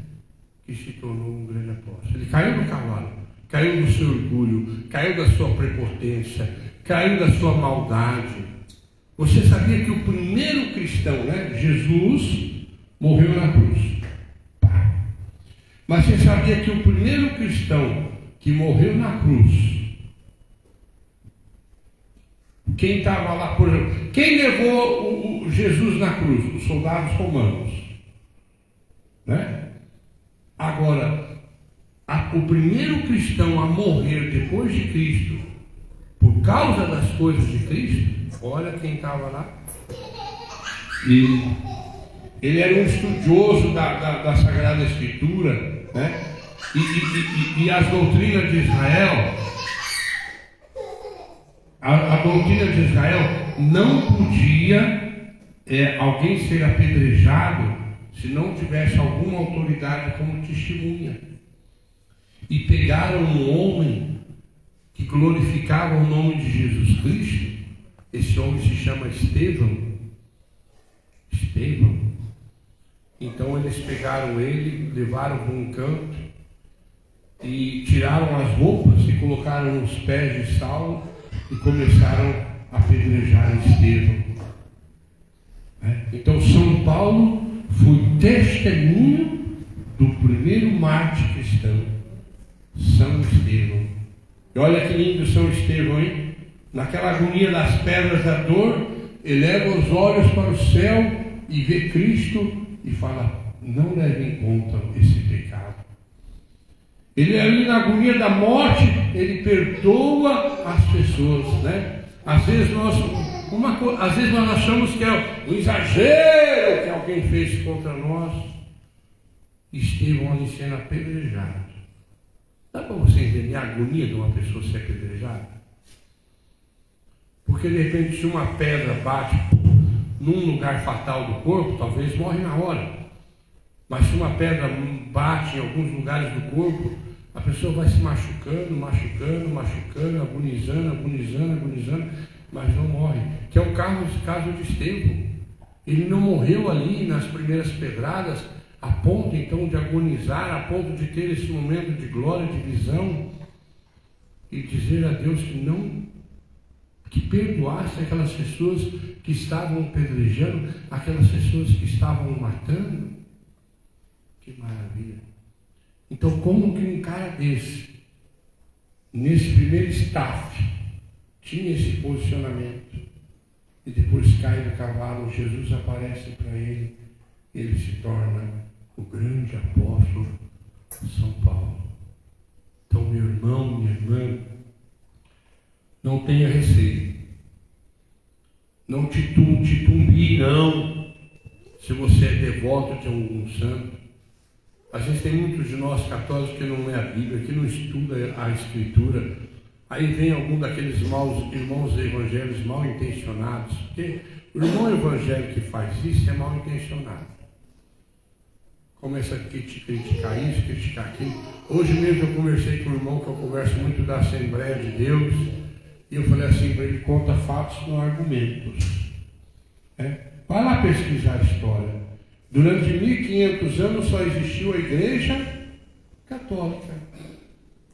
[SPEAKER 1] Que se tornou um grande apóstolo. Ele caiu do cavalo, caiu do seu orgulho, caiu da sua prepotência, caiu da sua maldade. Você sabia que o primeiro cristão, né? Jesus morreu na cruz. Mas você sabia que o primeiro cristão que morreu na cruz, quem estava lá, por exemplo, quem levou o Jesus na cruz? Os soldados romanos, né? Agora, o primeiro cristão a morrer depois de Cristo, por causa das coisas de Cristo, olha quem estava lá. E ele era um estudioso da Sagrada Escritura, né? E as doutrinas de Israel, a doutrina de Israel não podia alguém ser apedrejado se não tivesse alguma autoridade como testemunha. E pegaram um homem que glorificava o nome de Jesus Cristo. Esse homem se chama Estevão. Então eles pegaram ele, levaram para um canto e tiraram as roupas e colocaram nos pés de Saulo e começaram a apedrejar Estevão. Então São Paulo foi testemunho do primeiro mártir cristão, São Estevão. E olha que lindo São Estevão, hein? Naquela agonia das pedras da dor, eleva os olhos para o céu e vê Cristo e fala: não leve em conta esse pecado. Ele ali na agonia da morte, ele perdoa as pessoas, né? Às vezes nós achamos que é um exagero que alguém fez contra nós. Estevão ali sendo apedrejado. Dá para você entender a agonia de uma pessoa ser apedrejada? Porque de repente se uma pedra bate num lugar fatal do corpo, talvez morre na hora. Mas se uma pedra bate em alguns lugares do corpo, a pessoa vai se machucando, agonizando, mas não morre. Que é o caso de Estevão. Ele não morreu ali nas primeiras pedradas, a ponto então de agonizar, a ponto de ter esse momento de glória, de visão, e dizer a Deus que perdoasse aquelas pessoas que estavam apedrejando, aquelas pessoas que estavam matando. Que maravilha! Então, como que um cara desse, nesse primeiro staff, tinha esse posicionamento, e depois cai do cavalo, Jesus aparece para ele, ele se torna o grande apóstolo São Paulo. Então, meu irmão, minha irmã, não tenha receio. Não titumbie, não. Se você é devoto de algum santo. Às vezes tem muitos de nós católicos que não lê a Bíblia, que não estuda a Escritura. Aí vem algum daqueles irmãos evangélicos mal intencionados. Porque o irmão evangélico que faz isso é mal intencionado. Começa a criticar isso, criticar aquilo. Hoje mesmo eu conversei com um irmão que eu converso muito da Assembleia de Deus. E eu falei assim para ele: conta fatos, não argumentos. Vai lá pesquisar a história. Durante 1500 anos só existiu a Igreja Católica.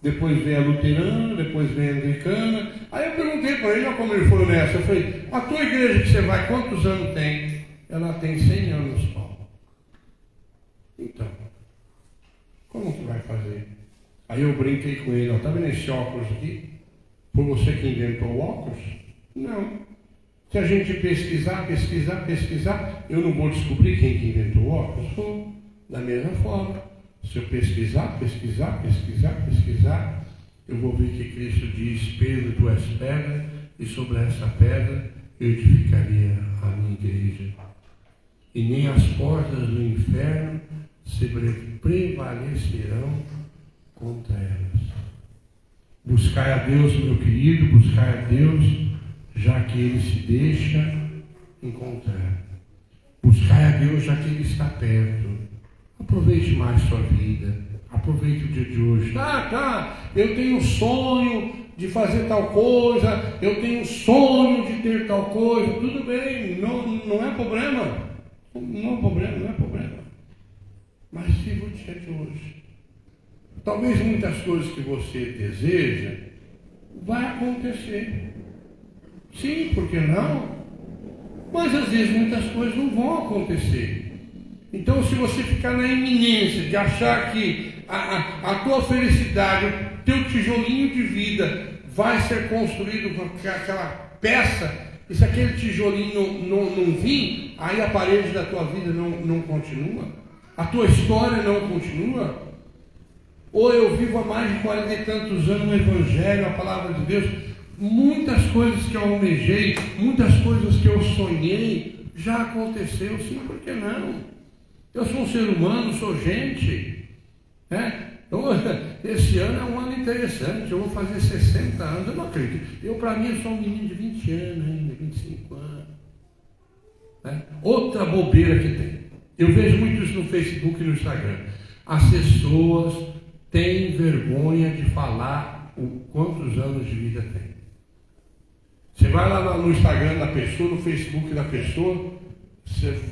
[SPEAKER 1] Depois vem a Luterana, depois vem a Anglicana. Aí eu perguntei para ele, olha como ele foi honesto. Eu falei: a tua igreja que você vai, quantos anos tem? Ela tem 100 anos, Paulo. Então, como que vai fazer? Aí eu brinquei com ele: está vendo esse óculos aqui? Foi você que inventou o óculos? Não. Se a gente pesquisar, eu não vou descobrir quem que inventou o óculos? Vou. Da mesma forma, se eu pesquisar, eu vou ver que Cristo diz: Pedro, tu és pedra, e sobre essa pedra eu edificaria a minha igreja. E nem as portas do inferno se prevalecerão contra elas. Buscai a Deus, meu querido, buscai a Deus, já que Ele se deixa encontrar. Buscai a Deus, já que Ele está perto. Aproveite mais sua vida. Aproveite o dia de hoje. Eu tenho um sonho de fazer tal coisa, eu tenho um sonho de ter tal coisa. Tudo bem, não é problema. Não é problema. Mas viva o dia de hoje. Talvez muitas coisas que você deseja vai acontecer. Sim, por que não? Mas às vezes muitas coisas não vão acontecer. Então, se você ficar na iminência de achar que a tua felicidade, o teu tijolinho de vida vai ser construído com aquela peça, e se aquele tijolinho não vir, aí a parede da tua vida não continua, a tua história não continua. Ou eu vivo há mais de 40 e tantos anos no Evangelho, a palavra de Deus, muitas coisas que eu almejei, muitas coisas que eu sonhei, já aconteceu. Sim, por que não? Eu sou um ser humano, sou gente, né? Esse ano é um ano interessante, eu vou fazer 60 anos, eu não acredito. Para mim, eu sou um menino de 20 anos ainda, 25 anos. Né? Outra bobeira que tem. Eu vejo muito isso no Facebook e no Instagram. As pessoas têm vergonha de falar quantos anos de vida tem. Você vai lá no Instagram da pessoa, no Facebook da pessoa,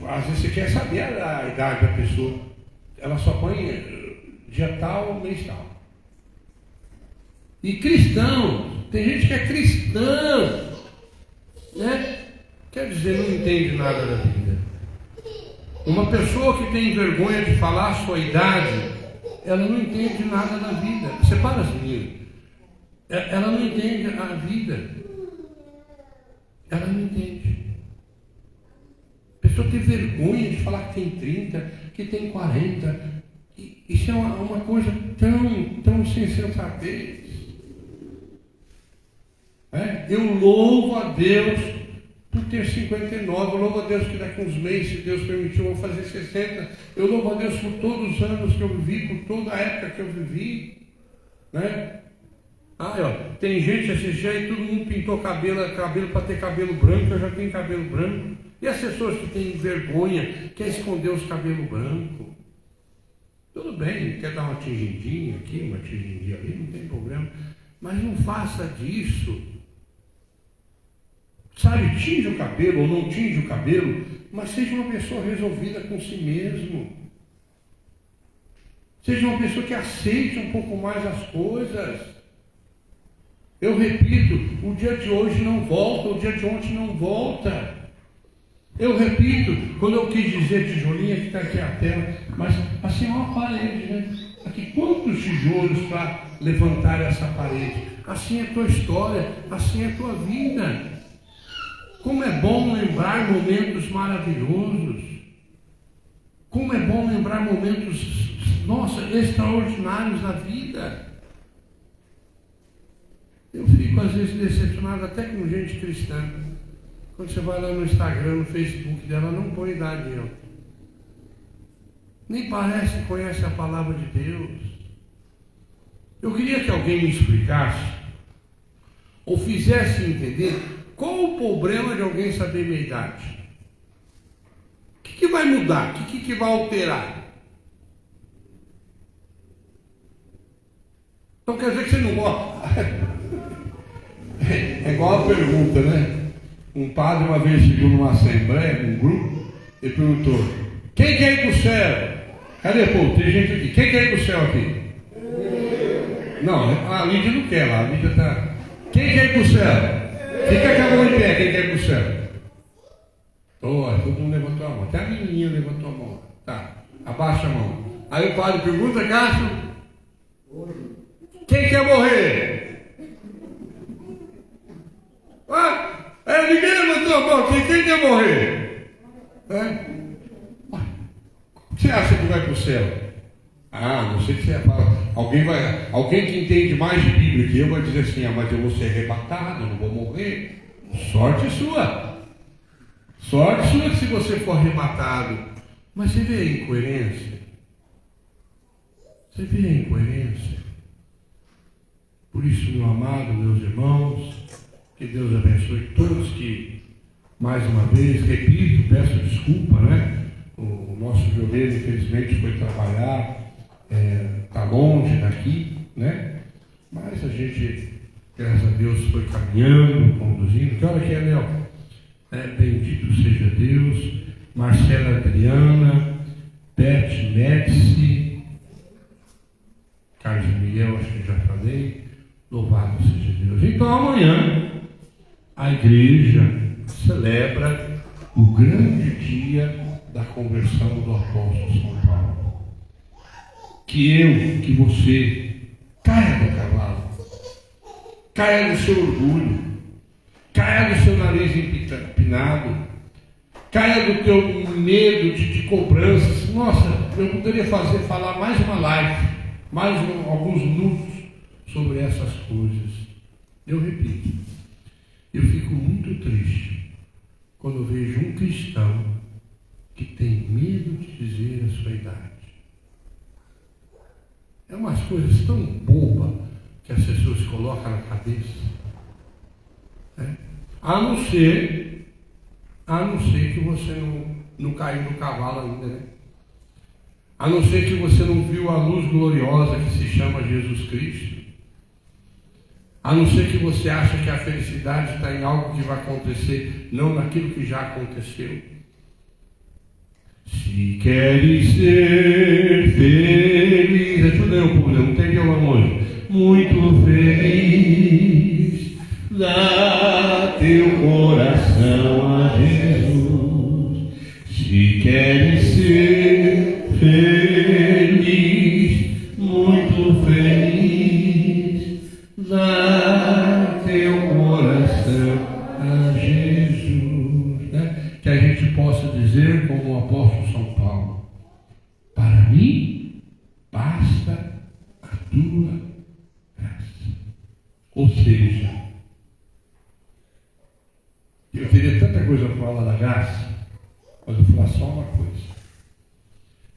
[SPEAKER 1] às vezes você quer saber a idade da pessoa. Ela só põe dia tal, mês tal. E cristão, tem gente que é cristão, né? Quer dizer, não entende nada da vida. Uma pessoa que tem vergonha de falar a sua idade, ela não entende nada da vida. Separa as meninas. Ela não entende a vida. Ela não entende. A pessoa tem vergonha de falar que tem 30, que tem 40. Isso é uma coisa tão sem sensatez. Eu louvo a Deus por ter 59, eu louvo a Deus que daqui a uns meses, se Deus permitir, eu vou fazer 60. Eu louvo a Deus por todos os anos que eu vivi, por toda a época que eu vivi. Né? Tem gente esses dias aí, todo mundo pintou cabelo para ter cabelo branco, eu já tenho cabelo branco. E as pessoas que têm vergonha, quer esconder os cabelos brancos. Tudo bem, quer dar uma tingidinha aqui, uma tingidinha ali, não tem problema. Mas não faça disso. Sabe, tinge o cabelo ou não tinge o cabelo, mas seja uma pessoa resolvida com si mesmo. Seja uma pessoa que aceite um pouco mais as coisas. Eu repito, o dia de hoje não volta, o dia de ontem não volta. Eu repito, quando eu quis dizer tijolinho, que está aqui a tela, mas assim é uma parede, né? Aqui, quantos tijolos para levantar essa parede? Assim é a tua história, assim é a tua vida. Como é bom lembrar momentos maravilhosos. Como é bom lembrar momentos, extraordinários da vida. Eu fico às vezes decepcionado até com gente cristã. Quando você vai lá no Instagram, no Facebook dela, não põe idade, não. Nem parece que conhece a palavra de Deus. Eu queria que alguém me explicasse, ou fizesse entender, qual o problema de alguém saber minha idade. O que vai mudar? O que vai alterar? Então quer dizer que você não gosta? É igual a pergunta, né? Um padre uma vez chegou numa assembleia, num grupo, e perguntou: quem quer ir para o céu? Cadê, pô? Tem gente aqui. Quem quer ir para o céu aqui? Não, a Lídia não quer lá. A Lídia está. Quem quer ir para o céu? Fica com a mão em pé, quem quer ir para o céu? Todo mundo levantou a mão. Até a menininha levantou a mão. Tá, abaixa a mão. Aí o padre pergunta, Cássio: quem quer morrer? Ninguém levantou não, bom, quem quer morrer? Você acha que vai para o céu? Não sei que você fala. Alguém que entende mais de Bíblia que eu vai dizer assim, mas eu vou ser arrebatado, eu não vou morrer. Sorte sua. Sorte sua se você for arrebatado. Mas você vê a incoerência? Você vê a incoerência? Por isso, meu amado, meus irmãos, que Deus abençoe todos que, mais uma vez, repito, peço desculpa, né? O nosso violeiro, infelizmente, foi trabalhar, está longe daqui, né? Mas a gente, graças a Deus, foi caminhando, conduzindo. Que hora que é, Léo? Bendito seja Deus. Marcela Adriana, Beth Médici, Carlos Miguel, acho que já falei. Louvado seja Deus. Então amanhã a igreja celebra o grande dia da conversão do apóstolo São Paulo. Que você caia do cavalo, caia do seu orgulho, caia do seu nariz empinado, caia do teu medo de cobranças. Nossa, eu poderia falar mais uma live, alguns minutos sobre essas coisas. Eu repito, eu fico muito triste quando vejo um cristão que tem medo de dizer a sua idade. É umas coisas tão bobas que as pessoas colocam na cabeça. A não ser que você não caiu do cavalo ainda, né? A não ser que você não viu a luz gloriosa que se chama Jesus Cristo. A não ser que você acha que a felicidade está em algo que vai acontecer, não naquilo que já aconteceu. Se queres ser feliz, ajuda o povo, não tem violão hoje. Muito feliz, dá teu coração a Jesus. Se queres ser feliz, muito feliz, dá teu coração a Jesus. Que a gente possa dizer, como o apóstolo São Paulo: para mim basta a tua graça. Ou seja, eu teria tanta coisa para falar da graça, mas eu vou falar só uma coisa.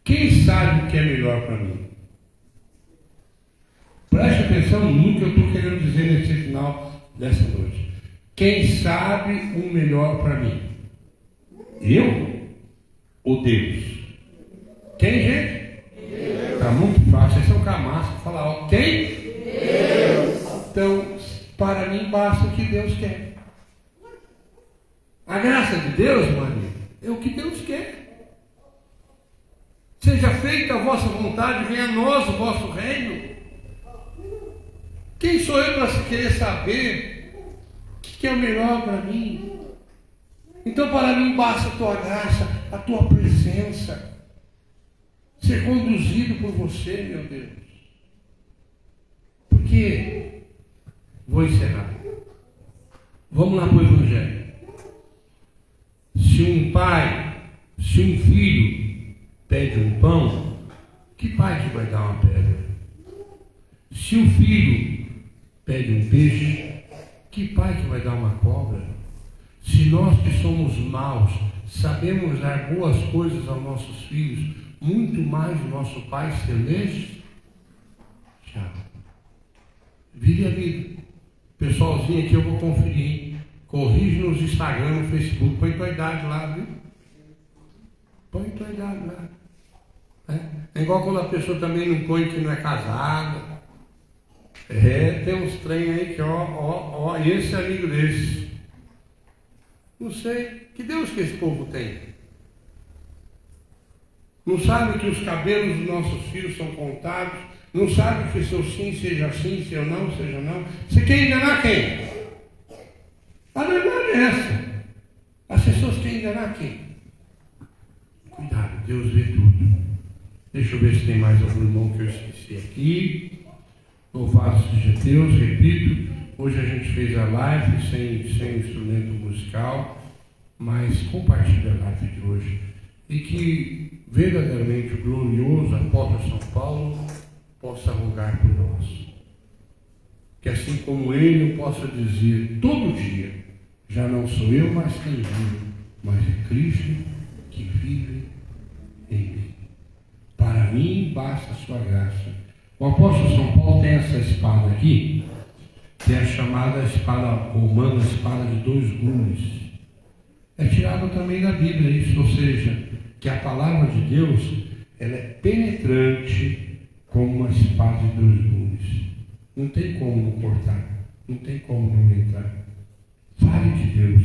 [SPEAKER 1] Quem sabe o que é melhor para mim? Preste atenção no que eu estou querendo dizer nesse final dessa noite. Quem sabe o melhor para mim? Eu ou Deus? Quem, gente? Está muito fácil. Vocês são camascos. Falar, ó, quem? Deus. Então, para mim basta o que Deus quer. A graça de Deus, meu amigo, é o que Deus quer. Seja feita a vossa vontade, venha a nós o vosso reino. Quem sou eu para querer saber o que é o melhor para mim? Então, para mim, basta a tua graça, a tua presença, ser conduzido por você, meu Deus. Porque, vou encerrar. Vamos lá para o Evangelho. Se um filho pede um pão, que pai que vai dar uma pedra? Se o filho pede um peixe, que pai que vai dar uma cobra? Se nós que somos maus sabemos dar boas coisas aos nossos filhos, muito mais o nosso Pai Celeste. Tchau. Vire a vida. Pessoalzinho aqui eu vou conferir, hein? Corrige nos Instagram, no Facebook, põe tua idade lá, viu? Põe tua idade lá. É igual quando a pessoa também não põe que não é casada. Tem uns trem aí que ó, esse amigo desse. Não sei, que Deus que esse povo tem? Não sabe que os cabelos dos nossos filhos são contados? Não sabe que seu sim seja sim, seu não seja não? Você quer enganar quem? A verdade é essa. As pessoas querem enganar quem? Cuidado, Deus vê tudo. Deixa eu ver se tem mais algum irmão que eu esqueci aqui. Louvado seja Deus, repito. Hoje a gente fez a live sem instrumento musical. mas compartilhe a live de hoje. E que verdadeiramente o glorioso apóstolo São Paulo possa rogar por nós. Que assim como ele, eu possa dizer todo dia: já não sou eu mais quem vive, mas é Cristo que vive em mim. Para mim basta a sua graça. O apóstolo São Paulo tem essa espada aqui, que é a chamada espada romana, espada de 2 gumes. É tirado também da Bíblia isso, ou seja, que a palavra de Deus, ela é penetrante como uma espada de 2 gumes. Não tem como não cortar, não tem como não entrar. Fale de Deus.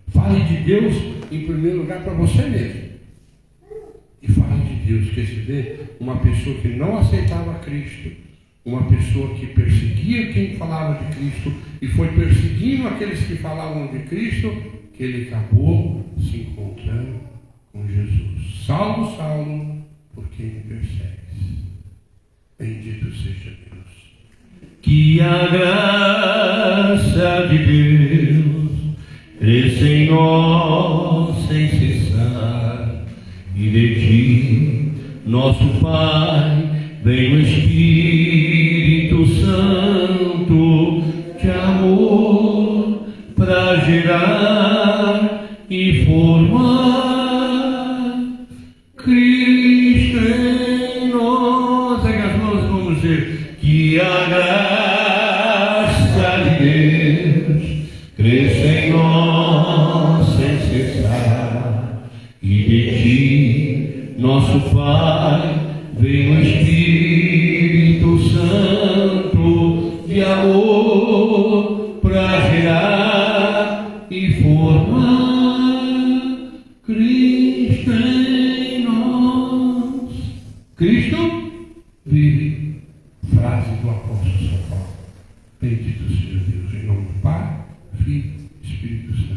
[SPEAKER 1] Fale de Deus em primeiro lugar para você mesmo. E fale de Deus, quer se ver uma pessoa que não aceitava Cristo, uma pessoa que perseguia quem falava de Cristo e foi perseguindo aqueles que falavam de Cristo, que ele acabou se encontrando com Jesus. Saulo, Saulo, por que me persegues? Bendito seja Deus.
[SPEAKER 2] Que a graça de Deus cresça em nós sem cessar, e de ti, nosso Pai, vem o Espírito Santo de amor para gerar e formar Cristo em nós. É que as mãos vamos dizer: que a graça de Deus cresça em nós sem cessar, e de ti, nosso Pai, vem o Espírito Santo de amor para gerar e formar Cristo em nós. Cristo vive.
[SPEAKER 1] Frase do apóstolo São Paulo. Bendito seja Deus, em nome do Pai, Filho e Espírito Santo.